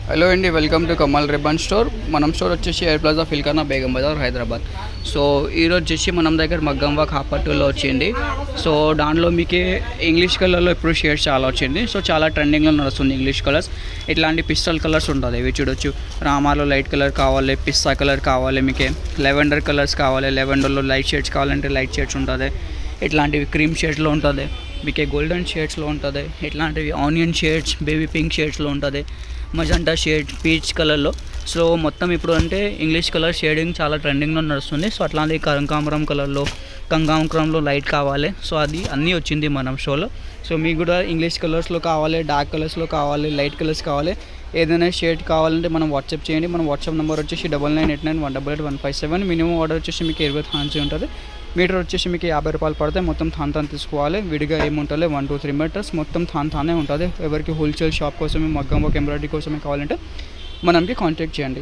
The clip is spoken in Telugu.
హలో అండి, welcome to Kamal ribbon store. మనం స్టోర్ వచ్చేసి Air Plaza Feelkhana Begum Bazaar Hyderabad. So ఈరోజు వచ్చేసి మనం దగ్గర మగ్గం వర్క్ హాపర్టూలో వచ్చింది. సో దాంట్లో మీకు ఇంగ్లీష్ కలర్లో ఇప్పుడు షేడ్స్ చాలా వచ్చింది. సో చాలా ట్రెండింగ్లో నడుస్తుంది ఇంగ్లీష్ కలర్స్. ఇట్లాంటి పిస్టల్ కలర్స్ ఉంటుంది, ఇవి చూడొచ్చు. రామాలో లైట్ కలర్ కావాలి, పిస్తా కలర్ కావాలి, మీకు లెవెండర్ కలర్స్ కావాలి, లెవెండర్లో లైట్ షేడ్స్ కావాలంటే లైట్ షేడ్స్ ఉంటుంది. ఇట్లాంటివి క్రీమ్ షేడ్స్లో ఉంటుంది, మీకు గోల్డెన్ షేడ్స్లో ఉంటుంది. ఇట్లాంటివి ఆనియన్ షేడ్స్, బేబీ పింక్ షేడ్స్లో ఉంటుంది, మజంటా షేడ్, పీచ్ కలర్లో. సో మొత్తం ఇప్పుడు అంటే ఇంగ్లీష్ కలర్ షేడింగ్ చాలా ట్రెండింగ్లో నడుస్తుంది. సో అట్లాంటి కనకాంబరం కలర్లో, కంగాంబరంలో లైట్ కావాలి. సో అది అన్నీ వచ్చింది మనం షోలో. సో మీకు కూడా ఇంగ్లీష్ కలర్స్లో కావాలి, డార్క్ కలర్స్లో కావాలి, లైట్ కలర్స్ కావాలి, ఏదైనా షేడ్ కావాలంటే మనం వాట్సాప్ చేయండి. మన వాట్సాప్ నెంబర్ వచ్చేసి 9989188157. మినిమం ఆర్డర్ వచ్చేసి మీకు 20 థాన్స్ ఉంటుంది. మీటర్ వచ్చేసి మీకు 50 రూపాయలు పడితే మొత్తం థాన్ తీసుకోవాలి. విడిగా ఏముంటుంది 1 2 3 మీటర్స్ మొత్తం థానే ఉంటుంది. ఎవరికి హోల్సేల్ షాప్ కోసమే, మగ్గం వర్క్, ఎంబ్రాయిడరీ కోసమే కావాలంటే మనకి కాంటాక్ట్ చేయండి.